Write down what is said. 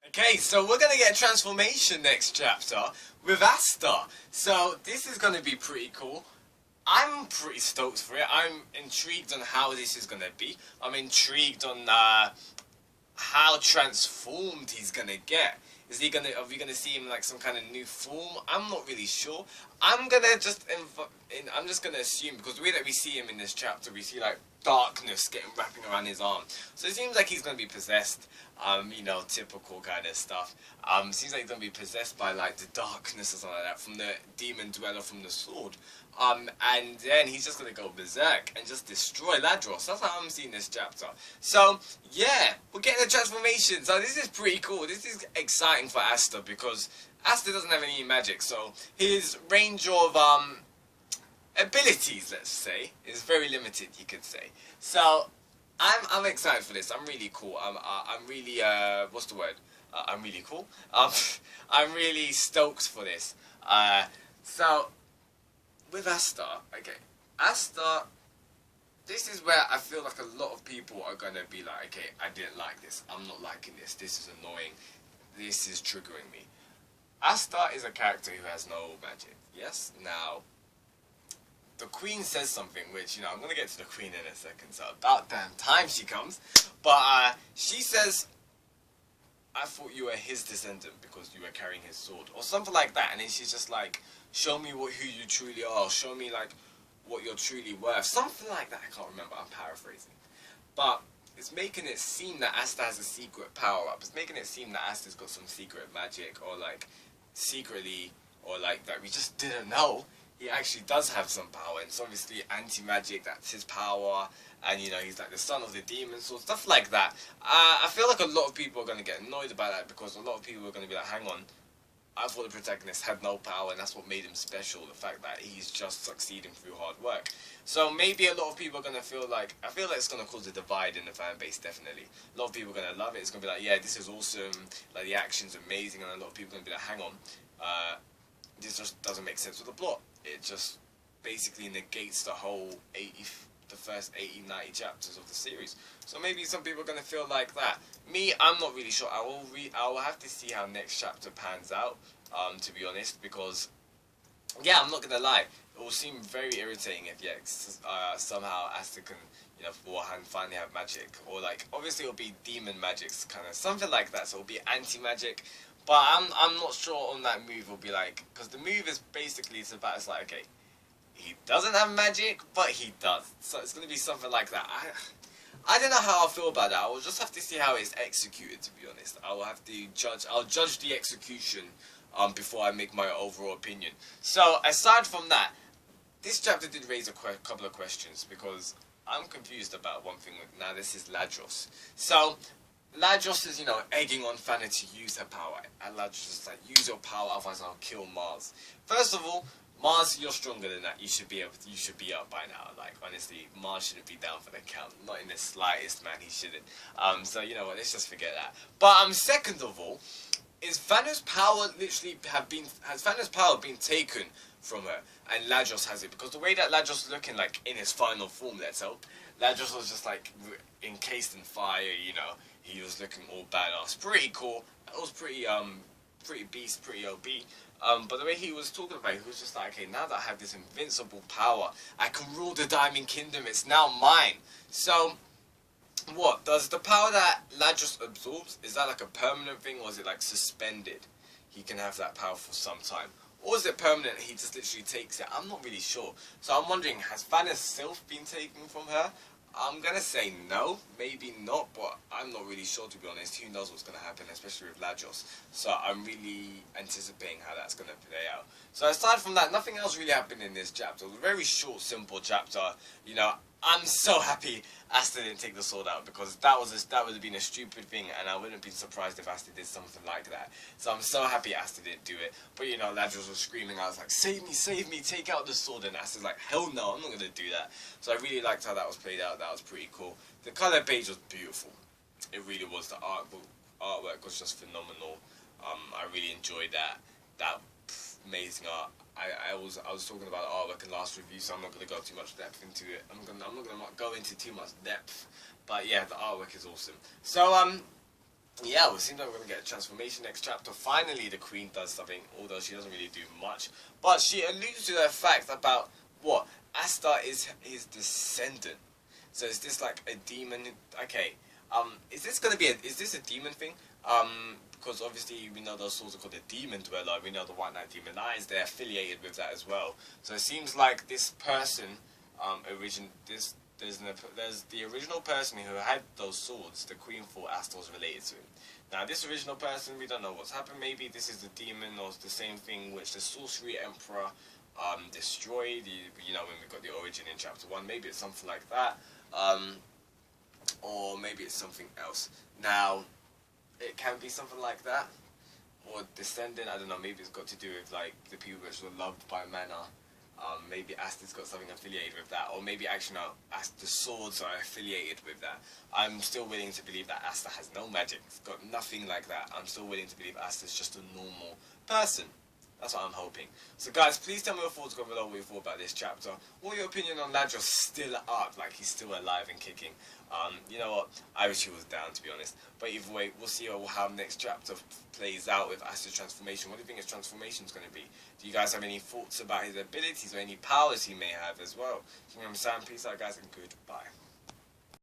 Okay, so we're gonna get a transformation next chapter with Asta. So this is gonna be pretty cool. I'm pretty stoked for it. I'm intrigued on how this is gonna be. I'm intrigued on how transformed he's gonna get. Are we gonna see him like some kind of new form? I'm not really sure. I'm just gonna assume, because the way that we see him in this chapter, we see like darkness wrapping around his arm. So it seems like he's gonna be possessed. Typical kind of stuff. Seems like he's gonna be possessed by like the darkness or something like that from the demon dweller from the sword. And then he's just gonna go berserk and just destroy Ladros. That's how I'm seeing this chapter. So yeah, we're getting a transformation. So this is pretty cool. This is exciting for Asta because Asta doesn't have any magic, so his range of abilities, let's say, is very limited, you could say. So I'm excited for this. I'm really cool. I'm really what's the word? I'm really cool. I'm really stoked for this. So with Asta, okay, Asta. This is where I feel like a lot of people are gonna be like, okay, I didn't like this. I'm not liking this. This is annoying. This is triggering me. Asta is a character who has no magic. Yes. Now, the Queen says something, which, I'm going to get to the Queen in a second, so about damn time she comes. But she says, I thought you were his descendant because you were carrying his sword, or something like that. And then she's just like, show me who you truly are, show me like what you're truly worth. Something like that, I can't remember, I'm paraphrasing. But it's making it seem that Asta has a secret power-up. It's making it seem that Asta's got some secret magic, or like, secretly, or like that we just didn't know. He actually does have some power, and it's obviously anti-magic, that's his power, and he's like the son of the demon, so stuff like that. I feel like a lot of people are going to get annoyed about that, because a lot of people are going to be like, hang on, I thought the protagonist had no power, and that's what made him special, the fact that he's just succeeding through hard work. So maybe a lot of people are going to feel like it's going to cause a divide in the fan base, definitely. A lot of people are going to love it, it's going to be like, yeah, this is awesome, like the action's amazing, and a lot of people are going to be like, hang on, this just doesn't make sense with the plot. It just basically negates the first 80, 90 chapters of the series. So maybe some people are going to feel like that. Me, I'm not really sure. I will have to see how next chapter pans out, to be honest, because, yeah, I'm not going to lie. It will seem very irritating if, somehow Asta can, beforehand finally have magic. Or, like, obviously it'll be demon magics, kind of, something like that. So it'll be anti-magic. But I'm not sure on that move will be like, because the move is basically, it's like, okay, he doesn't have magic, but he does. So it's going to be something like that. I don't know how I'll feel about that. I will just have to see how it's executed, to be honest. I will have to I'll judge the execution before I make my overall opinion. So aside from that, this chapter did raise a couple of questions, because I'm confused about one thing. Now this is Ladros. So Ladros is, egging on Fanny to use her power. And Ladros is like, use your power, otherwise I'll kill Mars. First of all, Mars, you're stronger than that. You should be up by now. Like, honestly, Mars shouldn't be down for the count. Not in the slightest, man. He shouldn't. So you know what? Let's just forget that. But second of all, has Fanny's power been taken from her, and Ladros has it? Because the way that Ladros is looking, like in his final form, let's hope, Ladros was just like encased in fire. He was looking all badass, pretty cool. It was pretty beast, pretty OB. But the way he was talking about it, he was just like, okay, now that I have this invincible power, I can rule the Diamond Kingdom, it's now mine. So, what? Does the power that Ladros absorbs, is that like a permanent thing, or is it like suspended? He can have that power for some time. Or is it permanent, he just literally takes it? I'm not really sure. So I'm wondering, has Vanna's self been taken from her? I'm gonna say no, maybe not, but I'm not really sure, to be honest. Who knows what's gonna happen, especially with Ladros. So I'm really anticipating how that's gonna play out. So aside from that, nothing else really happened in this chapter. It was a very short, simple chapter. I'm so happy Asta didn't take the sword out, because that would have been a stupid thing, and I wouldn't have been surprised if Asta did something like that. So I'm so happy Asta didn't do it. But Ladros was screaming. I was like, save me, take out the sword. And Asta's like, hell no, I'm not gonna do that. So I really liked how that was played out. That was pretty cool. The color page was beautiful. It really was. The artwork was just phenomenal. I really enjoyed that amazing art. I was talking about the artwork in last review, so I'm not going to go too much depth into it. I'm not going to go into too much depth, but yeah, the artwork is awesome. So yeah, well, it seems like we're gonna get a transformation next chapter. Finally, the Queen does something, although she doesn't really do much. But she alludes to the fact about what Asta is his descendant. So is this like a demon? Okay, is this gonna be is this a demon thing? Because obviously we know those swords are called the Demon Dweller. We know the White Knight Demon Eyes. They're affiliated with that as well. So it seems like this person, there's the original person who had those swords. The Queen thought Asta was related to him. Now this original person, we don't know what's happened. Maybe this is the demon or the same thing which the Sorcery Emperor destroyed. You know, when we got the origin in chapter 1. Maybe it's something like that. Or maybe it's something else. Now, it can be something like that, or descendant. I don't know. Maybe it's got to do with like the people which were loved by Mana. Maybe Asta's got something affiliated with that, or maybe actually no, the swords are affiliated with that. I'm still willing to believe that Asta has no magic. It's got nothing like that. I'm still willing to believe Asta's just a normal person. That's what I'm hoping. So guys, please tell me your thoughts below what you thought about this chapter. Or your opinion on Ladros still up, like he's still alive and kicking. You know what, I wish he was down, to be honest. But either way, we'll see how next chapter plays out with Asta's transformation. What do you think his transformation is going to be? Do you guys have any thoughts about his abilities or any powers he may have as well? You know what I'm saying? Peace out guys and goodbye.